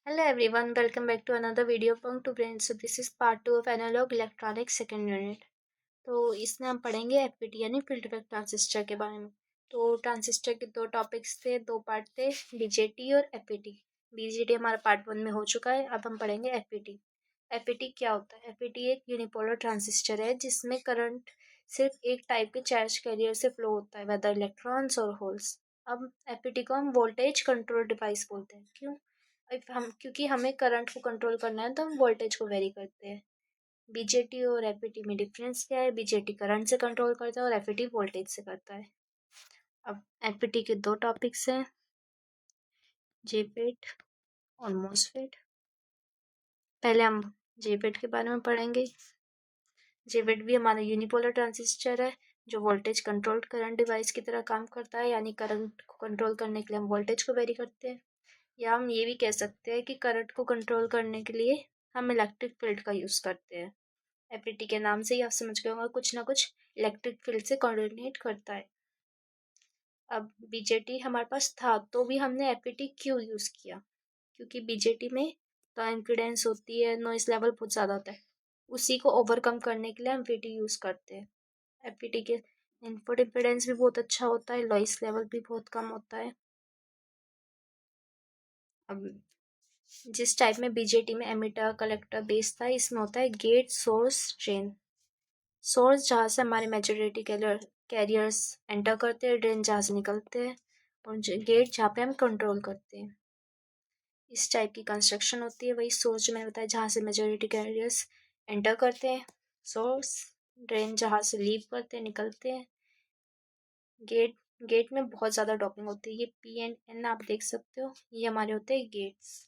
Hello everyone, welcome back to another video of Punk to Brain. So this is part 2 of Analog Electronics second unit. तो इसमें हम पढ़ेंगे FPT यानी field effect transistor के बारे में। तो ट्रांजिस्टर के दो टॉपिक्स थे, दो पार्ट थे, बीजेटी और एफपीटी। बीजेटी हमारा पार्ट 1 में हो चुका है, अब हम पढ़ेंगे एफपीटी। एफपीटी क्या होता है? एफपीटी एक यूनिपोलर ट्रांजिस्टर है जिसमें करंट सिर्फ एक टाइप के चार्ज कैरियर से फ्लो होता है, वेदर इलेक्ट्रॉन्स और होल्स। अब एफपीटी को हम वोल्टेज कंट्रोल डिवाइस बोलते हैं। क्यों? क्योंकि हमें करंट को कंट्रोल करना है तो हम वोल्टेज को वेरी करते हैं। बीजेटी और एफईटी में डिफरेंस क्या है? बीजेटी करंट से कंट्रोल करता है और एफईटी वोल्टेज से करता है। अब एफईटी के दो टॉपिक्स हैं, जेपेट और मॉसफेट। पहले हम जेपेट के बारे में पढ़ेंगे। जेपेट भी हमारा यूनिपोलर ट्रांजिस्टर है जो वोल्टेज कंट्रोल करंट डिवाइस की तरह काम करता है, यानी करंट को कंट्रोल करने के लिए हम वोल्टेज को वेरी करते हैं। या हम ये भी कह सकते हैं कि करंट को कंट्रोल करने के लिए हम इलेक्ट्रिक फील्ड का यूज़ करते हैं। एफईटी के नाम से ही आप समझ गए होंगे, कुछ ना कुछ इलेक्ट्रिक फील्ड से कोऑर्डिनेट करता है। अब बीजेटी हमारे पास था तो भी हमने एफईटी क्यों यूज़ किया? क्योंकि बीजेटी में तो इम्पीडेंस होती है, नॉइस लेवल बहुत ज़्यादा होता है, उसी को ओवरकम करने के लिए हम एफईटी यूज़ करते हैं। एफईटी के इनपुट इम्पीडेंस भी बहुत अच्छा होता है, नॉइस लेवल भी बहुत कम होता है। अब जिस टाइप में बीजेटी में एमिटर कलेक्टर बेस था, इसमें होता है गेट सोर्स ड्रेन। सोर्स जहाँ से हमारे मेजॉरिटी कैरियर्स एंटर करते हैं, ड्रेन जहाँ से निकलते हैं, और गेट जहाँ पे हम कंट्रोल करते हैं। इस टाइप की कंस्ट्रक्शन होती है। वही सोर्स जो मैंने बताया, जहाँ से मेजॉरिटी कैरियर्स एंटर करते हैं, सोर्स, ड्रेन जहाँ से लीव करते हैं, निकलते हैं। गेट में बहुत ज़्यादा डॉपिंग होती है। ये पी एंड एन आप देख सकते हो, ये हमारे होते हैं गेट्स।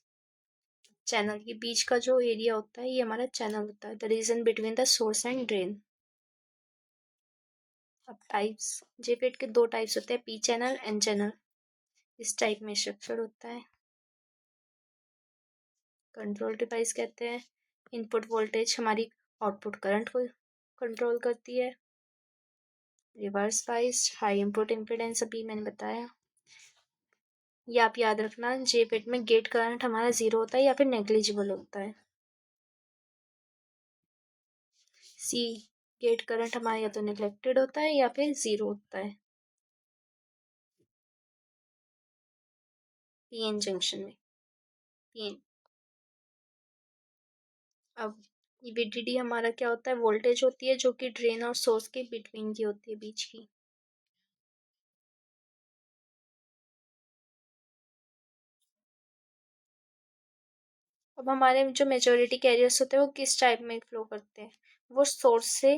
चैनल के बीच का जो एरिया होता है ये हमारा चैनल होता है, the region between the source and drain. अब टाइप्स, जेपेट के दो टाइप्स होते हैं, पी चैनल, एन चैनल। इस टाइप में स्ट्रक्चर होता है। कंट्रोल डिवाइस कहते हैं। इनपुट वोल्टेज हमारी आउटपुट करंट को कंट्रोल करती है। Reverse bias, high input impedance अभी मैंने बताया। ये आप याद रखना, जेपेट में गेट करंट हमारा 0 होता है या फिर नेग्लिजिबल होता है। सी, गेट करंट हमारा या तो नेग्लेक्टेड होता है या फिर 0 होता है। पीएन जंक्शन में, पीएन। अब वीडीडी हमारा क्या होता है? वोल्टेज होती है जो कि ड्रेन और सोर्स के बिटवीन की होती है, बीच की। अब हमारे जो मेजॉरिटी कैरियर्स होते हैं वो किस टाइप में फ्लो करते हैं? वो सोर्स से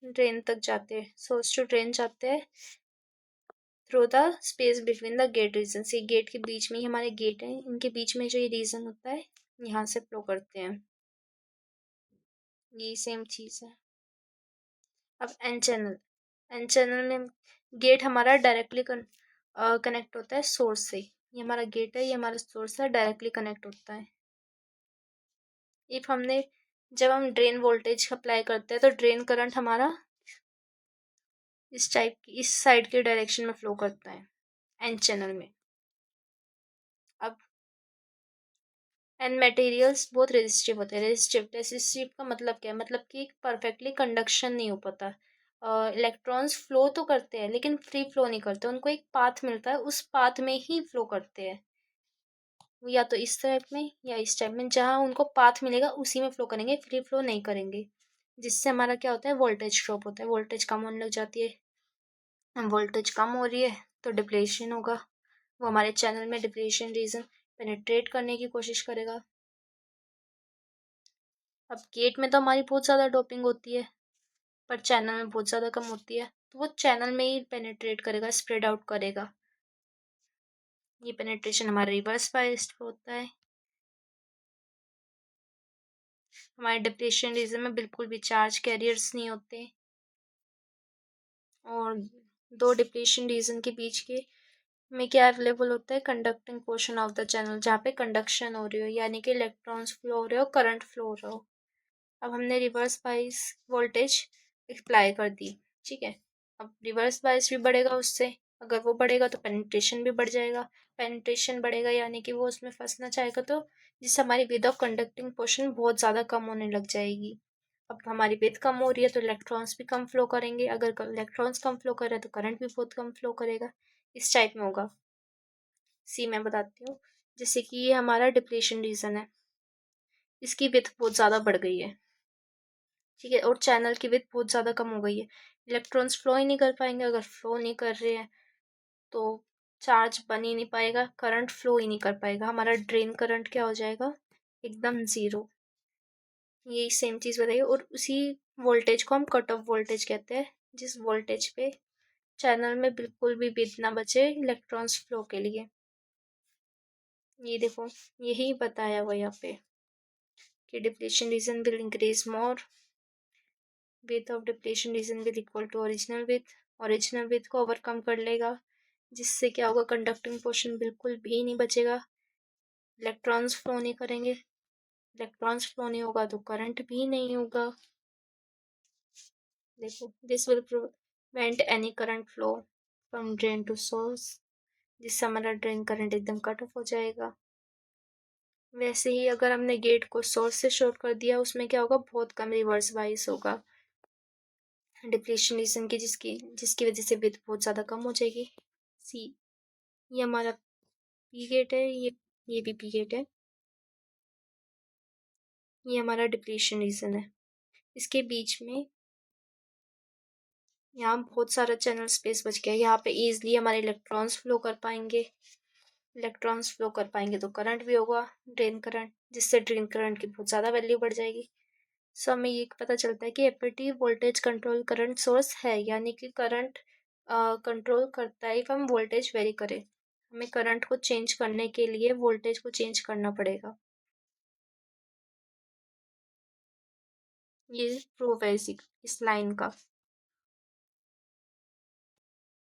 ड्रेन तक जाते हैं, सोर्स टू ड्रेन जाते हैं through the space between the gate region. से गेट के बीच में ही हमारे गेट हैं, इनके बीच में जो ये रीजन होता है यहाँ से फ्लो करते हैं। ये सेम चीज़ है। अब एन चैनल, एन चैनल में गेट हमारा डायरेक्टली कनेक्ट होता है सोर्स से। ये हमारा गेट है, ये हमारा सोर्स है, डायरेक्टली कनेक्ट होता है। इफ हमने जब हम ड्रेन वोल्टेज अप्लाई करते हैं तो ड्रेन करंट हमारा इस टाइप की, इस साइड के डायरेक्शन में फ्लो करता है एन चैनल में। अब एन मटेरियल्स बहुत रेजिस्टिव होते हैं। रेजिस्टिव का मतलब क्या है? मतलब कि परफेक्टली कंडक्शन नहीं हो पाता। इलेक्ट्रॉन्स फ्लो तो करते हैं लेकिन फ्री फ्लो नहीं करते, उनको एक पाथ मिलता है, उस पाथ में ही फ्लो करते हैं। या तो इस टाइप में या इस टाइप में, जहाँ उनको पाथ मिलेगा उसी में फ्लो करेंगे, फ्री फ्लो नहीं करेंगे। जिससे हमारा क्या होता है? वोल्टेज ड्रॉप होता है, वोल्टेज कम होने लग जाती है। वोल्टेज कम हो रही है तो डिप्लेशन होगा, वो हमारे चैनल में डिप्लेशन रीजन पेनिट्रेट करने की कोशिश करेगा। अब गेट में तो हमारी बहुत ज़्यादा डोपिंग होती है पर चैनल में बहुत ज़्यादा कम होती है, तो वो चैनल में ही पेनिट्रेट करेगा, स्प्रेड आउट करेगा। ये पेनिट्रेशन हमारा रिवर्स बायस्ड होता है। हमारे डिप्लेशन रीजन में बिल्कुल भी चार्ज कैरियर्स नहीं होते, और दो डिप्लेशन रीजन के बीच के में क्या अवेलेबल होता है? Conducting portion of the channel, जहाँ पे कंडक्शन हो रही हो, यानी कि इलेक्ट्रॉन्स फ्लो हो रहे हो, करंट फ्लो हो रहा हो। अब हमने रिवर्स बाइस वोल्टेज अप्लाई कर दी, ठीक है। अब रिवर्स बाइस भी बढ़ेगा उससे, अगर वो बढ़ेगा तो पेनिट्रेशन भी बढ़ जाएगा। पेनिट्रेशन बढ़ेगा यानी कि वो उसमें फंसना चाहेगा, तो जिससे हमारी विद ऑफ कंडक्टिंग पोर्शन बहुत ज़्यादा कम होने लग जाएगी। अब हमारी विद कम हो रही है तो इलेक्ट्रॉन्स भी कम फ्लो करेंगे। अगर इलेक्ट्रॉन्स कम फ्लो कर रहे हैं तो करंट भी बहुत कम फ्लो करेगा। इस टाइप में होगा। सी मैं बताती हूँ। जैसे कि ये हमारा डिप्लेशन रीजन है, इसकी विथ बहुत ज़्यादा बढ़ गई है, ठीक है, और चैनल की विथ बहुत ज़्यादा कम हो गई है। इलेक्ट्रॉन्स फ्लो ही नहीं कर पाएंगे। अगर फ्लो नहीं कर रहे हैं तो चार्ज बन ही नहीं पाएगा, करंट फ्लो ही नहीं कर पाएगा। हमारा ड्रेन करंट क्या हो जाएगा, एकदम ज़ीरो। यही सेम चीज़ बताइए। और उसी वोल्टेज को हम कट ऑफ वोल्टेज कहते हैं, जिस वोल्टेज पे चैनल में बिल्कुल भी विथ ना बचे इलेक्ट्रॉन्स फ्लो के लिए। ये देखो, यही बताया हुआ यहाँ पे कि depletion region will increase more, width of depletion region will equal to original width. Original width को ओवरकम कर लेगा, जिससे क्या होगा, कंडक्टिंग पोर्शन बिल्कुल भी नहीं बचेगा, इलेक्ट्रॉन्स फ्लो नहीं करेंगे। इलेक्ट्रॉन्स फ्लो नहीं होगा तो करंट भी नहीं होगा। देखो, this will prevent any current flow from drain to source, जिससे हमारा ड्रेन करंट एकदम कट ऑफ हो जाएगा। वैसे ही अगर हमने गेट को सोर्स से शॉर्ट कर दिया, उसमें क्या होगा, बहुत कम रिवर्स बाइस होगा डिप्लेशन रीजन की, जिसकी जिसकी वजह से विथ बहुत ज़्यादा कम हो जाएगी। सी, ये हमारा पी गेट है, ये भी पी गेट है। ये हमारा डिप्लेशन रीजन है। इसके बीच में यहाँ बहुत सारा चैनल स्पेस बच गया। यहाँ पे ईजिली हमारे इलेक्ट्रॉन्स फ्लो कर पाएंगे। इलेक्ट्रॉन्स फ्लो कर पाएंगे तो करंट भी होगा, ड्रेन करंट, जिससे ड्रेन करंट की बहुत ज़्यादा वैल्यू बढ़ जाएगी। सो हमें ये पता चलता है कि APT voltage control current source है, यानी कि करंट कंट्रोल करता है। इफ हम वोल्टेज वेरी करें, हमें करंट को चेंज करने के लिए वोल्टेज को चेंज करना पड़ेगा। ये प्रूफ है इस लाइन का।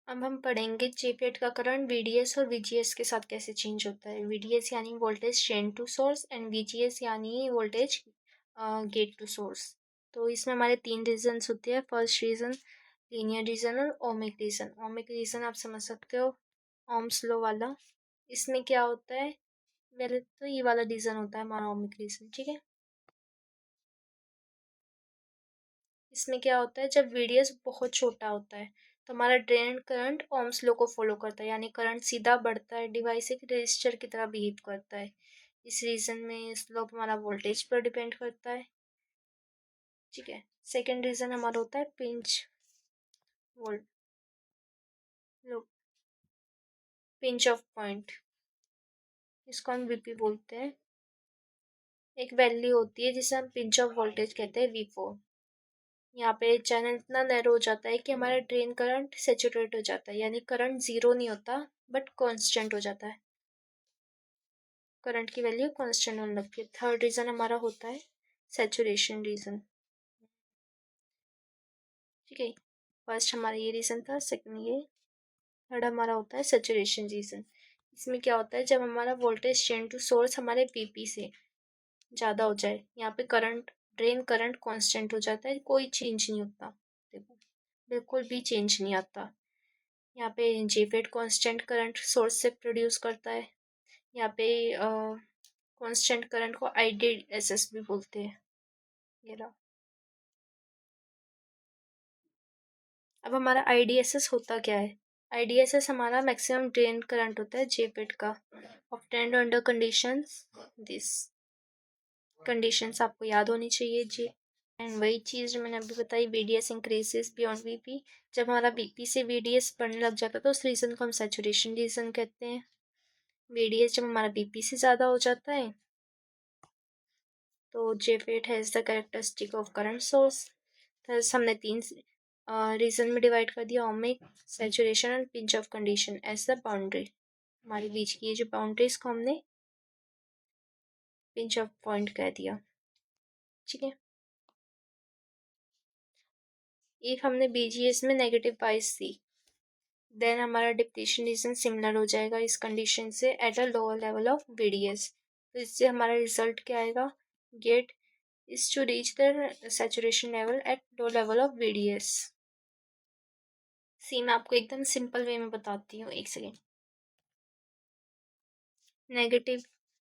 अब हम पढ़ेंगे जेपेट का करंट वीडीएस और वीजीएस के साथ कैसे चेंज होता है। वीडीएस यानी वोल्टेज चेन टू सोर्स, एंड वीजीएस यानी वोल्टेज गेट टू सोर्स। तो इसमें हमारे तीन रीजन्स होते हैं। फर्स्ट रीजन लीनियर रीजन और ओमिक रीजन। ओमिक रीजन आप समझ सकते हो, ओम्स लो वाला। इसमें क्या होता है, पहले तो ये वाला रीजन होता है हमारा ओमिक रीजन, ठीक है। इसमें क्या होता है, जब वीडीएस बहुत छोटा होता है तो हमारा ड्रेन करंट ओम्स लॉ को फॉलो करता है, यानी करंट सीधा बढ़ता है, डिवाइस एक रेजिस्टर की तरह बिहेव करता है। इस रीजन में स्लोप हमारा वोल्टेज पर डिपेंड करता है, ठीक है। सेकेंड रीजन हमारा होता है pinch volt, pinch of point, इसको हम वीपी बोलते हैं। एक वैल्यू होती है जिसे हम पिंच ऑफ वोल्टेज कहते हैं, V4। यहाँ पे चैनल इतना नैरो हो जाता है कि हमारा ड्रेन करंट सेचुरेट हो जाता है, यानी करंट जीरो नहीं होता बट कांस्टेंट हो जाता है, करंट की वैल्यू कांस्टेंट होने लगती है। थर्ड रीजन हमारा होता है सेचुरेशन रीजन, ठीक है। फर्स्ट हमारा ये रीजन था, सेकंड ये, थर्ड हमारा होता है सेचुरेशन रीजन। इसमें क्या होता है, जब हमारा वोल्टेज चेंज टू सोर्स हमारे पीपी से ज़्यादा हो जाए, यहाँ पे करंट, ड्रेन करंट कांस्टेंट हो जाता है, कोई चेंज नहीं होता। देखो, बिल्कुल भी चेंज नहीं आता। यहाँ पे जेफेट कांस्टेंट करंट सोर्स से प्रोड्यूस करता है। यहाँ पे कांस्टेंट करंट को IDSS भी बोलते हैं। ये रहा। अब हमारा IDSS होता क्या है, IDSS हमारा मैक्सिमम ड्रेन करंट होता है जेपेट का, obtained under conditions this. Conditions आपको याद होनी चाहिए जी। एंड वही चीज़ जो मैंने अभी बताई, VDS इंक्रीजेस बियॉन्ड VP। जब हमारा VP से VDS बढ़ने लग जाता है तो उस रीजन को हम सेचुरेशन रीजन कहते हैं। VDS जब हमारा VP से ज़्यादा हो जाता है तो JFET has the characteristic of current source. Thus हमने तीन रीजन में डिवाइड कर दिया, ohmic, saturation and pinch off condition as the boundary. हमारे बीच की ये जो बाउंड्री, इसको हमने पिंच ऑफ पॉइंट कह दिया, ठीक है। इफ हमने BGS में नेगेटिव बाइस दी, देन हमारा डिप्लेशन रीजन सिमिलर हो जाएगा इस कंडीशन से at a lower level of VDS। तो इससे हमारा रिजल्ट क्या आएगा, gate is to reach the saturation level at low level of VDS। सी मैं आपको एकदम सिंपल वे में बताती हूँ, एक सेकेंड। नेगेटिव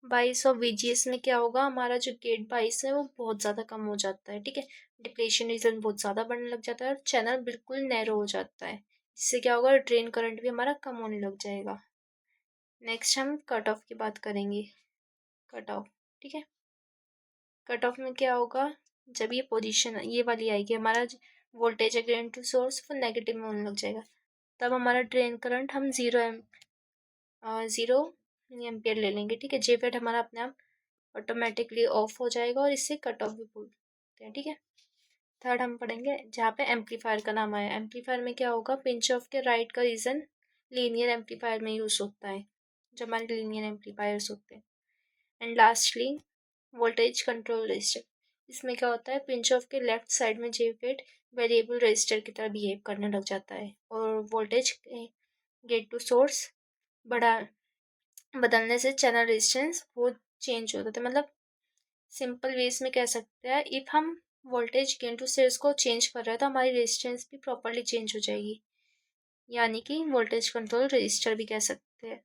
बाइस ऑफ वीजीएस में क्या होगा, हमारा जो गेट बाइस है वो बहुत ज़्यादा कम हो जाता है, ठीक है। डिप्लेशन रीजन बहुत ज़्यादा बढ़ने लग जाता है और चैनल बिल्कुल नैरो हो जाता है। इससे क्या होगा, ड्रेन करंट भी हमारा कम होने लग जाएगा। नेक्स्ट हम कट ऑफ की बात करेंगे। कट ऑफ, ठीक है। कट ऑफ में क्या होगा, जब ये पोजीशन ये वाली आएगी, हमारा वोल्टेज है ड्रेन टू सोर्स वो नेगेटिव में होने लग जाएगा, तब हमारा ड्रेन करंट हम ज़ीरो एम्पियर ले लेंगे, ठीक है। जेफेट हमारा अपने आप ऑटोमेटिकली ऑफ हो जाएगा और इससे कट ऑफ भी बोलते हैं, ठीक है। थर्ड हम पढ़ेंगे जहाँ पे एम्पलीफायर का नाम आया। एम्पलीफायर में क्या होगा, पिंच ऑफ के राइट का रीज़न लीनियर एम्पलीफायर में यूज़ होता है, जो हमारे लीनियर एम्पलीफायर्स होते हैं। And lastly voltage control register. इसमें क्या होता है, पिंच ऑफ के लेफ्ट साइड में जेफेट वेरिएबल रजिस्टर की तरह बिहेव करने लग जाता है और वोल्टेज गेट टू सोर्स बढ़ा बदलने से चैनल रेजिस्टेंस वो चेंज होता था। मतलब सिंपल वेज में कह सकते हैं, इफ हम वोल्टेज गेन टू सोर्स को चेंज कर रहे हैं तो हमारी रेजिस्टेंस भी प्रॉपरली चेंज हो जाएगी, यानी कि वोल्टेज कंट्रोल रजिस्टर भी कह सकते हैं।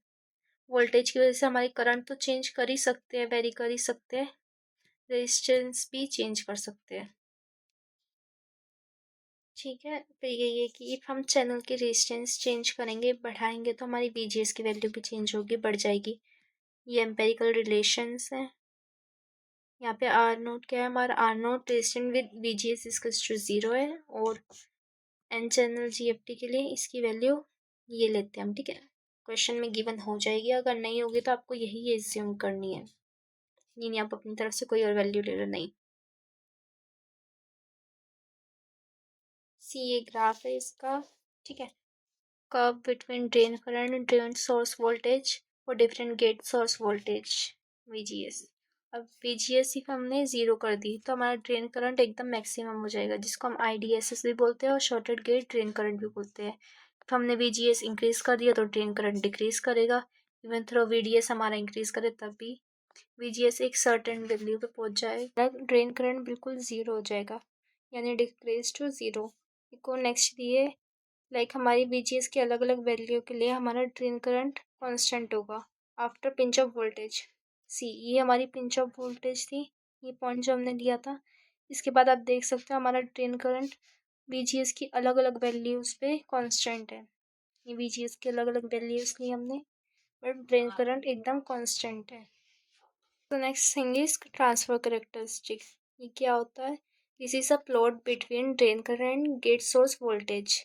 वोल्टेज की वजह से हमारी करंट तो चेंज कर ही सकते हैं, वेरी कर ही सकते हैं, रेजिस्टेंस भी चेंज कर सकते हैं, ठीक है। फिर यही है कि इफ हम चैनल की रेजिस्टेंस चेंज करेंगे, बढ़ाएंगे, तो हमारी वीजीएस की वैल्यू भी चेंज होगी, बढ़ जाएगी। ये एम्पेरिकल रिलेशंस हैं। यहाँ पे आर नोट क्या है, हमारा R naught resistance with VGS equals to 0 है और एन चैनल जीएफटी के लिए इसकी वैल्यू ये लेते हैं हम, ठीक है। क्वेश्चन में गिवन हो जाएगी, अगर नहीं होगी तो आपको यही एज्यूम करनी है, ये नहीं आप अपनी तरफ से कोई और वैल्यू ले लो, नहीं। सी ये ग्राफ है इसका, ठीक है। Curve between drain current and drain source voltage और different gate source voltage VGS. अब वीजीएस सिर्फ हमने ज़ीरो कर दी तो हमारा ड्रेन करंट एकदम मैक्सिमम हो जाएगा, जिसको हम आईडीएसएस भी बोलते हैं और शॉर्टेड गेट ड्रेन करंट भी बोलते हैं। तो हमने वीजीएस इंक्रीज कर दिया तो ड्रेन करंट डिक्रीज करेगा, इवन थ्रो वीडीएस हमारा इंक्रीज करे तब भी वीजीएस एक सर्टेन वैल्यू पे पहुंच जाएगा, ड्रेन करंट बिल्कुल ज़ीरो हो जाएगा, यानी डिक्रीज टू ज़ीरो। को नेक्स्ट दिए, लाइक हमारी वीजीएस की अलग अलग वैल्यू के लिए हमारा ड्रेन करंट कांस्टेंट होगा आफ्टर पिंच ऑफ वोल्टेज। सी ये हमारी पिंच ऑफ वोल्टेज थी, ये पॉइंट जो हमने लिया था। इसके बाद आप देख सकते हो हमारा ड्रेन करंट वीजीएस की अलग अलग वैल्यूज पे कांस्टेंट है। ये वीजीएस की अलग अलग वैल्यूज ली हमने, बट ड्रेन करंट एकदम कांस्टेंट है। तो next thing is transfer characteristics. ये क्या होता है, this is a plot between drain current gate source voltage.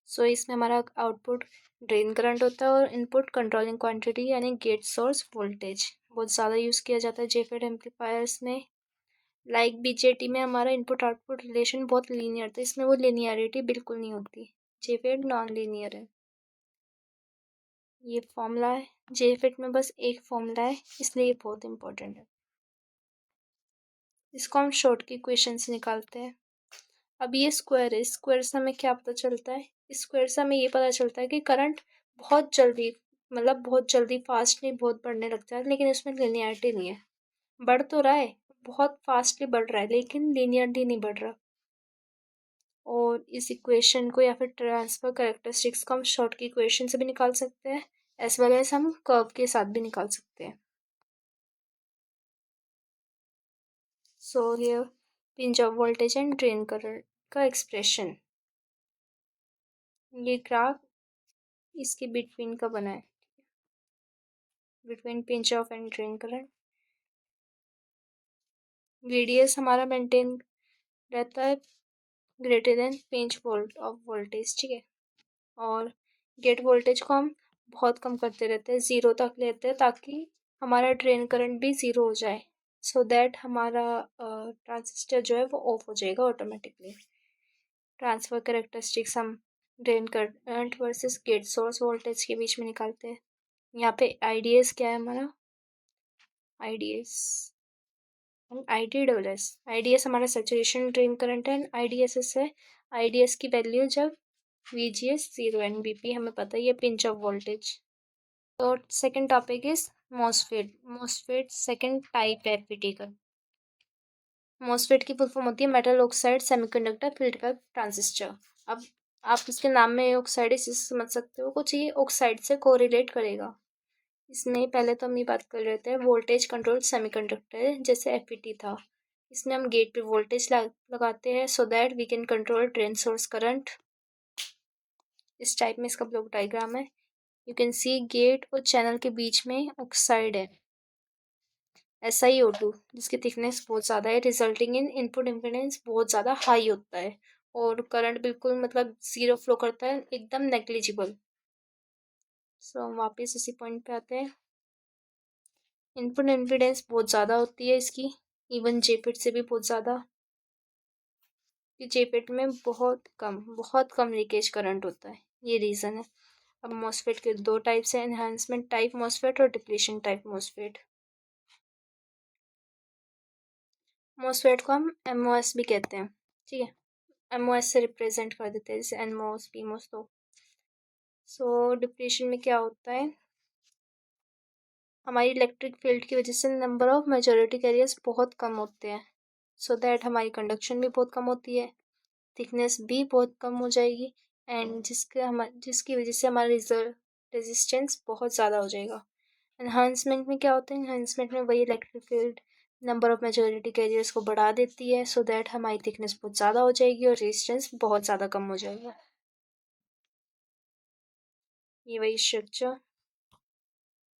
So इसमें हमारा आउटपुट ड्रेन करंट होता है और इनपुट कंट्रोलिंग क्वांटिटी यानी गेट सोर्स वोल्टेज। बहुत ज़्यादा यूज़ किया जाता है जेफेड एम्पलीफायर्स में। लाइक बीजेटी में हमारा इनपुट आउटपुट रिलेशन बहुत लीनियर था, इसमें वो लीनियरिटी बिल्कुल नहीं होती, जेफेड नॉन लीनियर है। ये फॉर्मूला है, जेफेड में बस एक फॉर्मूला है, इसलिए ये बहुत इंपॉर्टेंट है। इसको हम शॉर्ट की इक्वेशन से निकालते हैं। अब ये स्क्वायर है, स्क्वायर से हमें क्या पता चलता है, स्क्वायर से हमें ये पता चलता है कि करंट बहुत जल्दी, मतलब बहुत जल्दी फास्ट नहीं, बहुत बढ़ने लगता है, लेकिन इसमें लिनियरिटी नहीं है। बढ़ तो रहा है, बहुत फास्टली बढ़ रहा है, लेकिन लिनियरली नहीं बढ़ रहा। और इस इक्वेशन को या फिर ट्रांसफर कैरेक्टरिस्टिक्स को हम शॉर्ट की इक्वेशन से भी निकाल सकते हैं, एज वेल एज हम कर्व के साथ भी निकाल सकते हैं। So here pinch of voltage and drain current का एक्सप्रेशन, ये ग्राफ इसके बिटवीन का बना है, between pinch of and drain current. VDS हमारा मेंटेन रहता है greater than pinch volt of voltage, ठीक है। और गेट वोल्टेज को हम बहुत कम करते रहते हैं, ज़ीरो तक लेते हैं, ताकि हमारा ड्रेन करंट भी ज़ीरो हो जाए, सो दैट हमारा ट्रांजिस्टर जो है वो ऑफ हो जाएगा ऑटोमेटिकली। ट्रांसफर कैरेक्टरिस्टिक्स हम drain current versus gate source voltage के बीच में निकालते हैं। यहाँ पे आईडीएस क्या है हमारा, आईडीएस आईडीडब्ल्यूएस, आईडीएस हमारा सैचुरेशन ड्रेन करंट है, आईडीएसएस है। आईडीएस की वैल्यू जब वीजीएस 0 एनबीपी, हमें पता है ये पिंच ऑफ वोल्टेज। तो second topic is MOSFET. MOSFET second type है पीटी का। मॉसफेट की फुल फॉर्म होती है metal oxide semiconductor filter transistor. अब आप इसके नाम में ऑक्साइड इसे समझ सकते हो, कुछ ये ऑक्साइड से कोरिलेट करेगा। इसमें पहले तो हम ये बात कर लेते हैं वोल्टेज कंट्रोल सेमीकंडक्टर, जैसे एफईटी था। इसमें हम गेट पे वोल्टेज लगाते हैं so that we can control drain source current. इस टाइप में इसका ब्लॉक डायग्राम है। यू कैन सी गेट और चैनल के बीच में ऑक्साइड है SiO2, जिसकी थिकनेस बहुत ज़्यादा है, रिजल्टिंग इन इनपुट इम्पीडेंस बहुत ज़्यादा हाई होता है और करंट बिल्कुल मतलब ज़ीरो फ्लो करता है, एकदम नेग्लिजिबल। सो हम वापस इसी पॉइंट पे आते हैं। इनपुट इम्पीडेंस बहुत ज़्यादा होती है इसकी, इवन जेपेट से भी बहुत ज़्यादा, कि जेपेट में बहुत कम लीकेज करंट होता है, ये रीज़न है। अब मॉसफेट के दो टाइप्स हैं, एनहांसमेंट टाइप मॉसफेट और डिप्लीशन टाइप मॉसफेट। मॉसफेट को हम MOS भी कहते हैं, ठीक है, MOS से रिप्रेजेंट कर देते हैं, जैसे NMOS PMOS। तो सो डिप्लीशन में क्या होता है, हमारी इलेक्ट्रिक फील्ड की वजह से नंबर ऑफ मेजॉरिटी कैरियर्स बहुत कम होते हैं, सो दैट हमारी कंडक्शन भी बहुत कम होती है, थिकनेस भी बहुत कम हो जाएगी, एंड जिसकी वजह से हमारा रेजिस्टेंस बहुत ज़्यादा हो जाएगा। एनहांसमेंट में क्या होता है, एनहांसमेंट में वही electric field number of majority carriers को बढ़ा देती है सो दैट हमारी थिकनेस बहुत ज़्यादा हो जाएगी और रेजिस्टेंस बहुत ज़्यादा कम हो जाएगा। ये वही स्ट्रक्चर,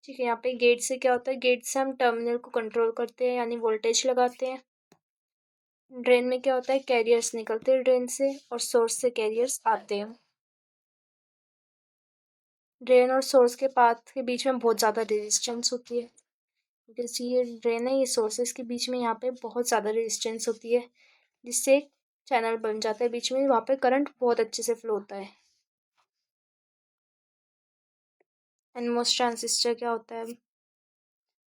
ठीक है। यहाँ पे गेट से क्या होता है, गेट से हम टर्मिनल को कंट्रोल करते हैं, यानी वोल्टेज लगाते हैं। ड्रेन में क्या होता है, कैरियर्स निकलते हैं ड्रेन से और सोर्स से कैरियर्स आते हैं। ड्रेन और सोर्स के पाथ के बीच में बहुत ज़्यादा रेजिस्टेंस होती है, क्योंकि ये ड्रेन है, ये सोर्सेस के बीच में यहाँ पे बहुत ज़्यादा रेजिस्टेंस होती है, जिससे एक चैनल बन जाता है बीच में, वहाँ पे करंट बहुत अच्छे से फ्लो होता है। एनमोस ट्रांजिस्टर क्या होता है,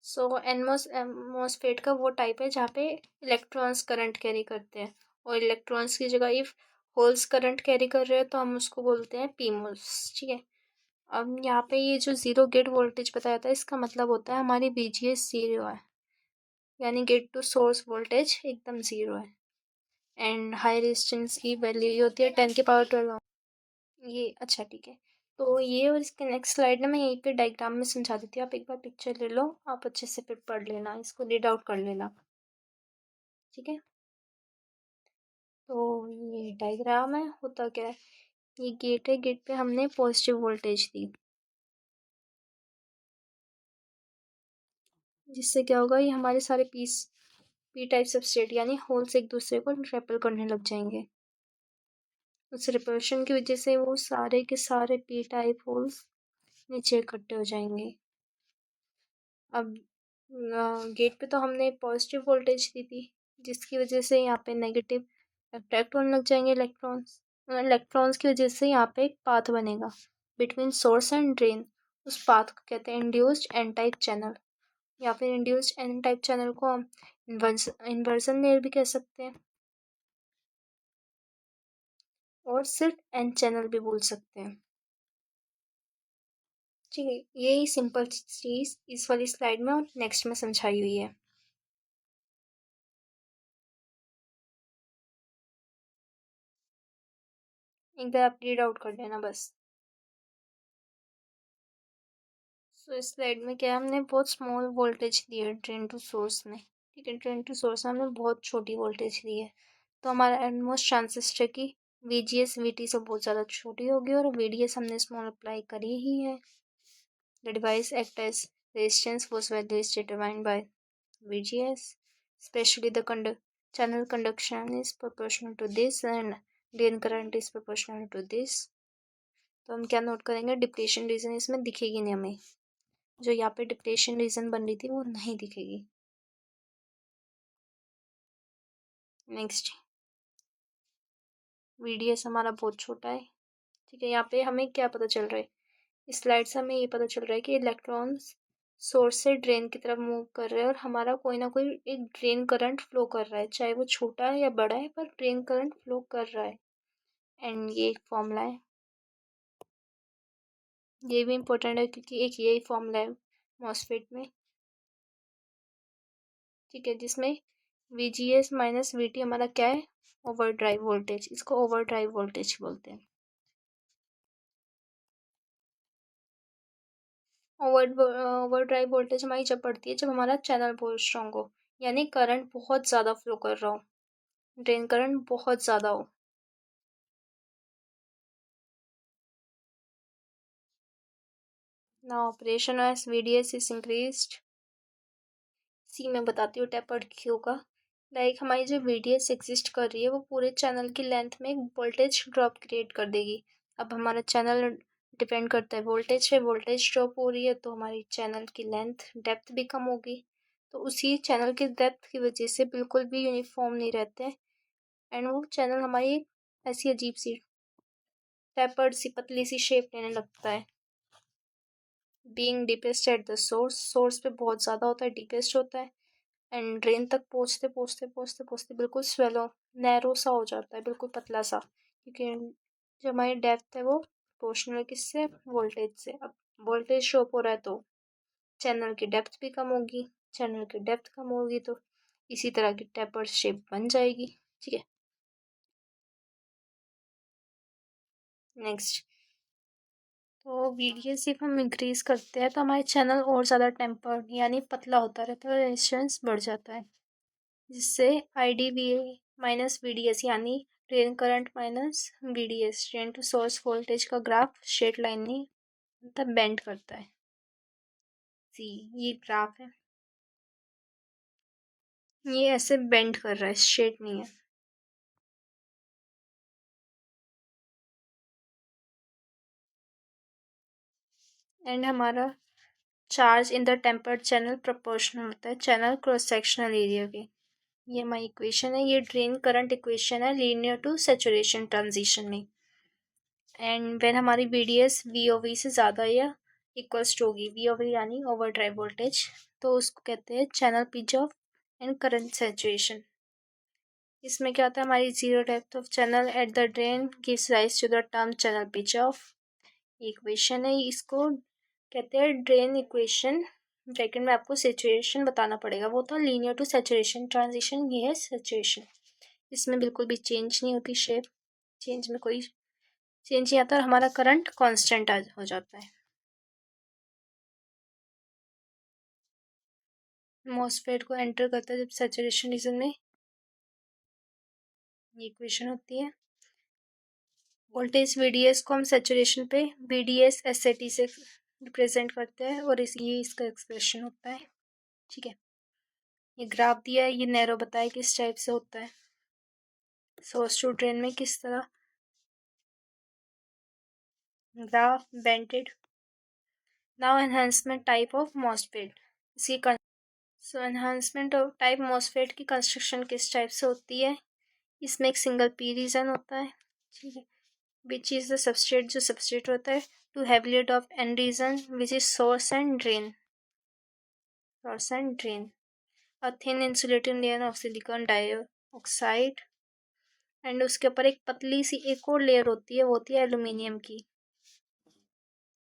सो MOSFET का वो टाइप है जहाँ पे इलेक्ट्रॉन्स करंट कैरी करते हैं, और इलेक्ट्रॉन्स की जगह इफ होल्स करंट कैरी कर रहे हैं तो हम उसको बोलते हैं PMOS, ठीक है। अब यहाँ पे ये जो ज़ीरो गेट वोल्टेज बताया था, इसका मतलब होता है हमारी VGS ज़ीरो है, यानी गेट टू सोर्स वोल्टेज एकदम ज़ीरो है, एंड हाई रेजिस्टेंस की वैल्यू ये होती है 10⁻12। ये अच्छा ठीक है। तो ये और इसके नेक्स्ट स्लाइड ना मैं यहीं पे डायग्राम में समझा देती हूँ, आप एक बार पिक्चर ले लो, आप अच्छे से फिर पढ़ लेना, इसको रीड आउट कर लेना, ठीक है। तो ये डायग्राम है, होता क्या है, ये गेट है, गेट पे हमने पॉजिटिव वोल्टेज दी, जिससे क्या होगा, ये हमारे सारे पी टाइप सबस्ट्रेट यानी होल्स एक दूसरे को रेपेल करने लग जाएंगे। उस रिपल्शन की वजह से वो सारे के सारे पी टाइप होल्स नीचे इकट्ठे हो जाएंगे। अब गेट पे तो हमने पॉजिटिव वोल्टेज दी थी, जिसकी वजह से यहाँ पे नेगेटिव अट्रैक्ट होने लग जाएंगे इलेक्ट्रॉन्स। इलेक्ट्रॉन्स की वजह से यहाँ पे एक पाथ बनेगा बिटवीन सोर्स एंड ड्रेन, उस पाथ को कहते हैं इंड्यूस्ड एन टाइप चैनल, या फिर इंड्यूस्ड एन टाइप चैनल को हम इन्वर्जन लेयर भी कह सकते हैं, और सिर्फ एन चैनल भी बोल सकते हैं, ठीक है। यही सिंपल चीज़ इस वाली स्लाइड में और नेक्स्ट में समझाई हुई है। एक बार आप रीड आउट कर लेना बस। सो इस स्लाइड में क्या है, हमने बहुत स्मॉल वोल्टेज दी है ड्रेन टू सोर्स में, ठीक है, ड्रेन टू सोर्स में हमने बहुत छोटी वोल्टेज दी है, तो हमारा एटमोस्ट ट्रांजिस्टर की VGS VT से बहुत ज़्यादा छोटी होगी, और VDS हमने स्मॉल अप्लाई करी ही है। The device act as resistance whose value is determined by VGS, especially the channel conduction is proportional to this and drain current is proportional to this। तो हम क्या नोट करेंगे, डिप्लीशन रीजन इसमें दिखेगी नहीं हमें, जो यहाँ पे डिप्लीशन रीजन बन रही थी वो नहीं दिखेगी। नेक्स्ट, VDS हमारा बहुत छोटा है, ठीक है। यहाँ पे हमें क्या पता चल रहा है, इस स्लाइड से हमें ये पता चल रहा है कि इलेक्ट्रॉन्स सोर्स से ड्रेन की तरफ मूव कर रहे हैं, और हमारा कोई ना कोई एक ड्रेन करंट फ्लो कर रहा है, चाहे वो छोटा है या बड़ा है, पर ड्रेन करंट फ्लो कर रहा है। एंड ये एक फॉर्मूला है, ये भी इम्पोर्टेंट है क्योंकि एक यही फॉर्मूला है मॉसफेट में, ठीक है, जिसमें VGS माइनस VT हमारा क्या है, ओवर ड्राइव वोल्टेज, इसको ओवर ड्राइव वोल्टेज बोलते हैं। ओवर ड्राइव वोल्टेज हमारी जब बढ़ती है जब हमारा चैनल बहुत स्ट्रांग हो, यानी करंट बहुत ज़्यादा फ्लो कर रहा हो, ड्रेन करंट बहुत ज़्यादा हो। ना operation as VDS is increased. See मैं बताती हूँ टेपर्ड क्यों का। लाइक हमारी जो VDS एग्जिस्ट कर रही है वो पूरे चैनल की लेंथ में एक वोल्टेज ड्रॉप क्रिएट कर देगी। अब हमारा चैनल डिपेंड करता है वोल्टेज पे, वोल्टेज ड्रॉप हो रही है तो हमारी चैनल की लेंथ डेप्थ भी कम होगी। तो उसी चैनल की डेप्थ की वजह से बिल्कुल भी यूनिफॉर्म नहीं रहते एंड वो चैनल हमारी ऐसी अजीब सी टेपर्ड सी पतली सी शेप लेने लगता है। Being deepest at the source, source पे बहुत ज़्यादा होता है, डीपेस्ट होता है एंड ड्रेन तक पहुँचते पहुँचते पहुँचते पहुँचते बिल्कुल स्वेलो नैरो सा हो जाता है, बिल्कुल पतला सा, क्योंकि जो हमारी डेप्थ है वो प्रोपोर्शनल किससे, वोल्टेज से। अब वोल्टेज शो हो रहा है तो चैनल की डेप्थ भी कम होगी, चैनल की डेप्थ कम होगी तो इसी तरह की टेपर्ड शेप बन जाएगी। ठीक है, नेक्स्ट। तो VDS सिर्फ हम इंक्रीज करते हैं तो हमारे चैनल और ज़्यादा टेम्पर्ड यानी पतला होता रहता है, रेजिस्टेंस बढ़ जाता है, जिससे IDVA माइनस VDS यानी drain current minus VDS drain to source voltage का ग्राफ स्ट्रेट लाइन नहीं मतलब बेंड करता है। सी ये ग्राफ है, ये ऐसे बेंड कर रहा है, स्ट्रेट नहीं है। एंड हमारा charge in the tempered channel proportional होता है चैनल क्रॉस सेक्शनल एरिया के। ये हमारी इक्वेशन है, ये ड्रेन करंट इक्वेशन है लीनियर टू सेचुरेशन ट्रांजिशन में। एंड व्हेन हमारी VDS VOV से ज़्यादा या इक्वल्स टू होगी, VOV यानी ओवर ड्राइव वोल्टेज, तो उसको कहते हैं channel pinch off and current saturation. इसमें क्या होता है, हमारी zero depth of channel at the drain gives rise to the term channel pinch off. Equation है, इसको कहते हैं ड्रेन इक्वेशन। ब्रैकेट में आपको सेचुरेशन बताना पड़ेगा, वो तो लीनियर टू सेचुरेशन ट्रांजिशन, ये है सेचुरेशन। इसमें बिल्कुल भी चेंज नहीं होती शेप, चेंज में कोई चेंज नहीं आता और हमारा करंट कांस्टेंट हो जाता है। मॉसफेट को एंटर करता है जब सैचुरेशन रीजन में, ये इक्वेशन होती है। वोल्टेज VDS को हम सैचुरेशन पे VDS SAT से रिप्रेजेंट करते हैं और ये इसका एक्सप्रेशन होता है। ठीक है, ये ग्राफ दिया है, ये नैरो बताया किस टाइप से होता है, सोर्स टू ड्रेन में किस तरह graph bented. Now enhancement type of MOSFET, इसकी so enhancement of type MOSFET की कंस्ट्रक्शन किस टाइप से होती है, इसमें एक सिंगल P रीजन होता है। ठीक है, विच इज़ द सबस्ट्रेट, जो सबस्ट्रेट होता है two heavily of N region which is source and drain, source and drain. A thin insulating layer of silicon dioxide and उसके ऊपर एक पतली सी एक और लेयर होती है, वो होती है एल्यूमिनियम की,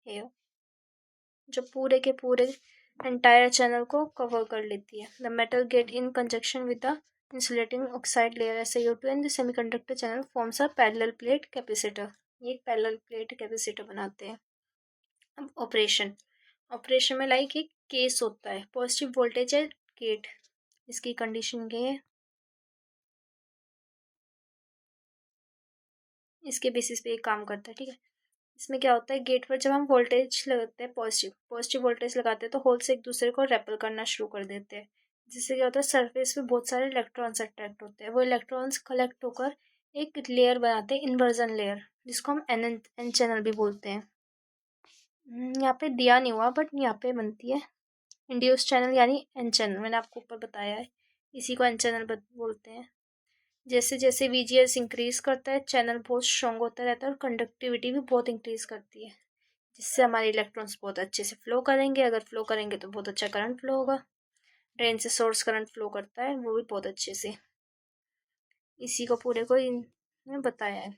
जो पूरे के पूरे एंटायर चैनल को कवर कर लेती है। The metal get in conjunction with the insulating oxide layer SiO2 and the semiconductor channel forms a parallel plate capacitor, ये एक पैरेलल प्लेट कैपेसिटर बनाते हैं। अब ऑपरेशन, ऑपरेशन में लाइक एक केस होता है, पॉजिटिव वोल्टेज है गेट, इसकी कंडीशन ये है, इसके बेसिस पे एक काम करता है। ठीक है, इसमें क्या होता है, गेट पर जब हम वोल्टेज लगाते हैं, पॉजिटिव पॉजिटिव वोल्टेज लगाते हैं तो होल्स एक दूसरे को रेपल करना शुरू कर देते हैं, जिससे क्या होता है सरफेस पे बहुत सारे इलेक्ट्रॉन्स अट्रैक्ट होते हैं, वो इलेक्ट्रॉन्स कलेक्ट होकर एक लेयर बनाते हैं, इन्वर्जन लेयर, जिसको हम एन चैनल भी बोलते हैं। यहाँ पे दिया नहीं हुआ बट यहाँ पे बनती है इंड्यूस चैनल यानी एन चैनल, मैंने आपको ऊपर बताया है, इसी को एन चैनल बोलते हैं। जैसे जैसे VGS इंक्रीज करता है चैनल बहुत स्ट्रॉन्ग होता रहता है और कंडक्टिविटी भी बहुत इंक्रीज करती है, जिससे हमारे इलेक्ट्रॉन्स बहुत अच्छे से फ्लो करेंगे, अगर फ्लो करेंगे तो बहुत अच्छा करंट फ्लो होगा। ड्रेन से सोर्स करंट फ्लो करता है वो भी बहुत अच्छे से, इसी को पूरे को ने बताया है।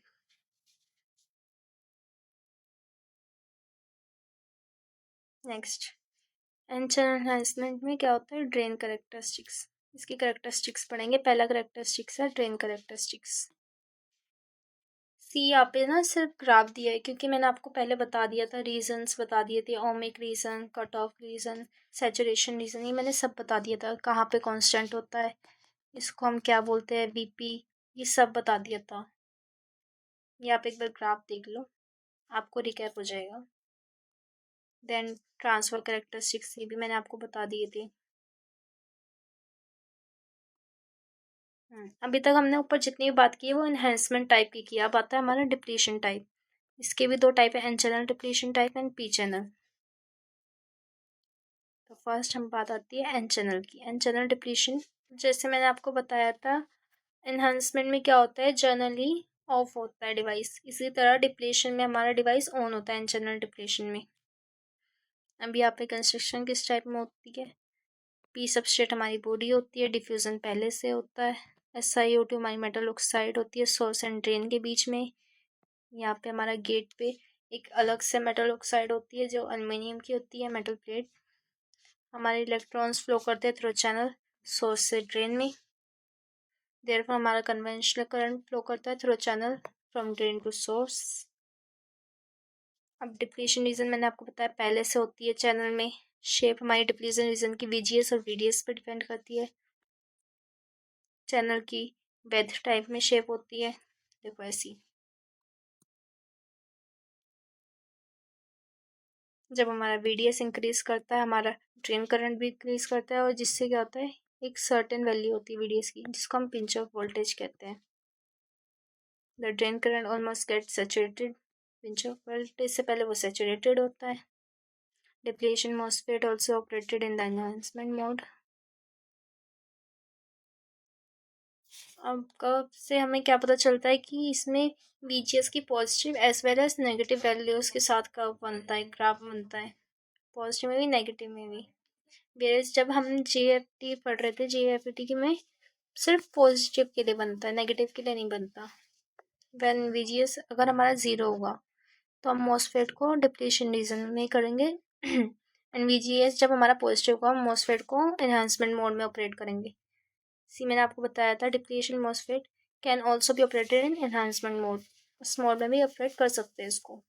नेक्स्ट, एन चैनल एनहांसमेंट में क्या होता है, ड्रेन करेक्टरिस्टिक्स, इसकी करेक्टरिस्टिक्स पढ़ेंगे। पहला करेक्टरिस्टिक्स है ड्रेन करेक्टरिस्टिक्स। सी यहाँ पे ना सिर्फ ग्राफ दिया है, क्योंकि मैंने आपको पहले बता दिया था, रीजंस बता दिए थे, ohmic region, cut off region, saturation region, ये मैंने सब बता दिया था, कहाँ पे कांस्टेंट होता है, इसको हम क्या बोलते हैं, वीपी, ये सब बता दिया था। ये आप एक बार ग्राफ देख लो, आपको रिकैप हो जाएगा। देन ट्रांसफर कैरेक्टरिस्टिक्स, ये भी मैंने आपको बता दिए थे। अभी तक हमने ऊपर जितनी भी बात की है वो इन्हेंसमेंट टाइप की किया। अब आता है हमारा डिप्लीशन टाइप। इसके भी दो टाइप है, N channel depletion type and P channel. तो फर्स्ट हम बात आती है एन चैनल की। एन चैनल डिप्लीशन, जैसे मैंने आपको बताया था, इन्हांसमेंट में क्या होता है, जनरली ऑफ होता है डिवाइस, इसी तरह डिप्लीशन में हमारा डिवाइस ऑन होता है एन चैनल डिप्लीशन में। अभी यहाँ पे कंस्ट्रक्शन किस टाइप में होती है, पी सबस्ट्रेट हमारी बॉडी होती है, डिफ्यूज़न पहले से होता है, SiO2 हमारी मेटल ऑक्साइड होती है सोर्स एंड ड्रेन के बीच में। यहाँ पे हमारा गेट पे एक अलग से मेटल ऑक्साइड होती है जो एल्युमिनियम की होती है, मेटल प्लेट। हमारे इलेक्ट्रॉन्स फ्लो करते हैं थ्रू चैनल सोर्स से ड्रेन में, देयरफॉर हमारा कन्वेंशनल करंट फ्लो करता है through channel from drain to source. अब डिप्लीशन रीजन मैंने आपको बताया पहले से होती है चैनल में। शेप हमारी डिप्लीशन रीजन की VGS और VDS पर डिपेंड करती है। चैनल की बेथ टाइप में शेप होती है, देखो ऐसी। जब हमारा VDS इंक्रीज करता है, हमारा ड्रेन करंट भी इंक्रीज करता है, और जिससे क्या होता है, एक सर्टेन वैल्यू होती है VDS की, जिसको हम पिंच ऑफ वोल्टेज कहते हैं। The drain current almost gate saturated, pinch of voltage से पहले वो सैचुरेटेड होता है। Depletion MOSFET also operated in the enhancement mode. अब कब से हमें क्या पता चलता है कि इसमें VGS की positive as well as negative values के साथ कर्व बनता है, ग्राफ बनता है, पॉजिटिव में भी नेगेटिव में भी। वेरेज जब हम JFT पढ़ रहे थे, JFT की में सिर्फ पॉजिटिव के लिए बनता है, नेगेटिव के लिए नहीं बनता। व्हेन VGS अगर हमारा ज़ीरो होगा तो हम MOSFET को डिप्लीशन रीजन में करेंगे एंड VGS जब हमारा पॉजिटिव होगा हम MOSFET को एनहांसमेंट मोड में ऑपरेट करेंगे। सी मैंने आपको बताया था depletion MOSFET can also be operated in enhancement mode, उस मोड में भी ऑपरेट कर सकते हैं इसको।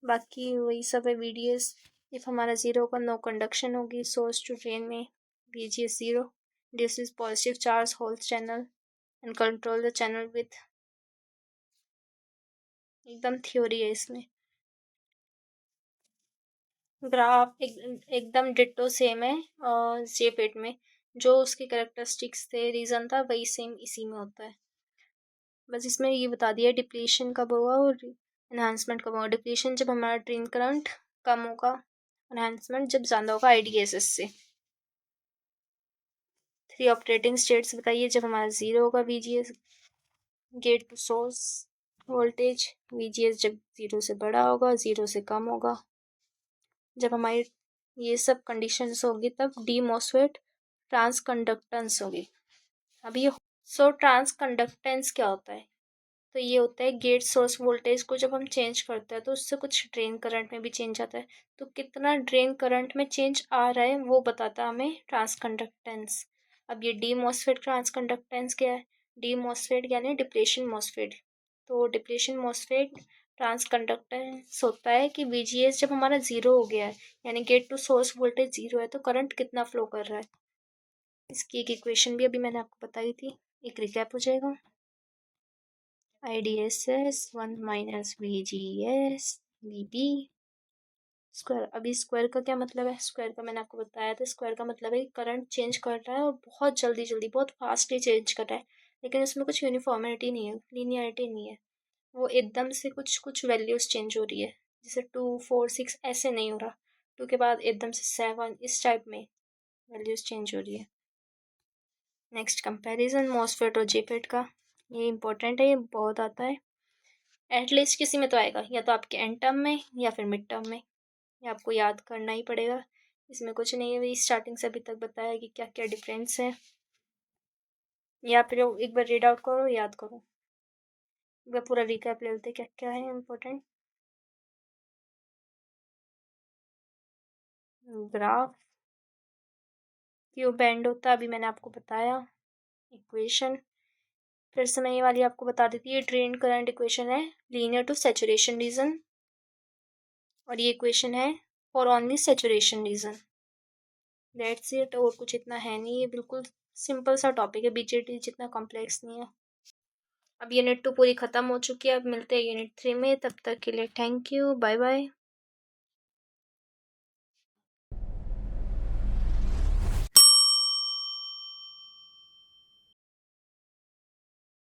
बाकी वही सब है। VDS इफ हमारा ज़ीरो होगा, नो कंडक्शन होगी सोर्स टू ड्रेन में, VGS zero, this is positive charge hole channel and control the channel width, एकदम थ्योरी है इसमें। ग्राफ एकदम डिट्टो सेम है JFET में, जो उसके कैरेक्टरिस्टिक्स थे, रीज़न था, वही सेम इसी में होता है। बस इसमें ये बता दिया डिप्लीशन कब होगा और एनहांसमेंट कब होगा। डिप्लीशन जब हमारा ड्रेन करंट कम होगा, एनहांसमेंट जब ज़्यादा होगा IDSS से। 3 ऑपरेटिंग स्टेट्स बताइए जब हमारा ज़ीरो होगा VGS, gate to source voltage, VGS जब ज़ीरो से बड़ा होगा, ज़ीरो से कम होगा। जब हमारी ये सब कंडीशंस होगी तब डी MOSFET ट्रांसकंडक्टेंस होगी। अब ये ट्रांसकंडक्टेंस क्या होता है, तो ये होता है गेट सोर्स वोल्टेज को जब हम चेंज करते हैं तो उससे कुछ ड्रेन करंट में भी चेंज आता है, तो कितना ड्रेन करंट में चेंज आ रहा है वो बताता है हमें ट्रांसकंडक्टेंस। अब ये डी MOSFET ट्रांसकंडक्टेंस क्या है, डी MOSFET यानी डिप्लेशन MOSFET। तो डिप्लेशन MOSFET ट्रांसकंडक्टेंस होता है कि VGS जब हमारा ज़ीरो हो गया है, यानी gate to source voltage zero है, तो करंट कितना फ्लो कर रहा है। इसकी एक इक्वेशन भी अभी मैंने आपको बताई थी, एक रिकैप हो जाएगा। IDSS 1 minus VGS VB square. अभी स्क्वायर का क्या मतलब है, स्क्वायर का मैंने आपको बताया था, स्क्वायर का मतलब है कि करंट चेंज कर रहा है और बहुत जल्दी जल्दी, बहुत फास्टली चेंज कर रहा है, लेकिन उसमें कुछ यूनिफॉर्मिटी नहीं है, लीनियरिटी नहीं है, वो एकदम से कुछ कुछ वैल्यूज़ चेंज हो रही है, जैसे 2 4 6 ऐसे नहीं हो रहा, 2 के बाद एकदम से 7, इस टाइप में वैल्यूज़ चेंज हो रही है। नेक्स्ट कंपैरिजन MOSFET और JFET का, ये इंपॉर्टेंट है, ये बहुत आता है, एटलीस्ट किसी में तो आएगा, या तो आपके एंड टर्म में या फिर मिड टर्म में, ये आपको याद करना ही पड़ेगा। इसमें कुछ नहीं है, वही स्टार्टिंग से अभी तक बताया कि क्या क्या डिफरेंस है, या फिर एक बार रीड आउट करो, याद करो, एक बार पूरा रिकैप ले लेते क्या क्या है इम्पोर्टेंट। ग्राफ क्यों बेंड होता है अभी मैंने आपको बताया, इक्वेशन फिर से मैं ये वाली आपको बता देती हूँ, ये ड्रेन करंट इक्वेशन है लीनियर टू सेचुरेशन रीजन, और ये इक्वेशन है for only saturation region. That's it, और कुछ इतना है नहीं, ये बिल्कुल सिंपल सा टॉपिक है, बीजेटी जितना कॉम्प्लेक्स नहीं है। अब यूनिट 2 पूरी ख़त्म हो चुकी है, अब मिलते हैं यूनिट 3 में, तब तक के लिए थैंक यू, बाय बाय।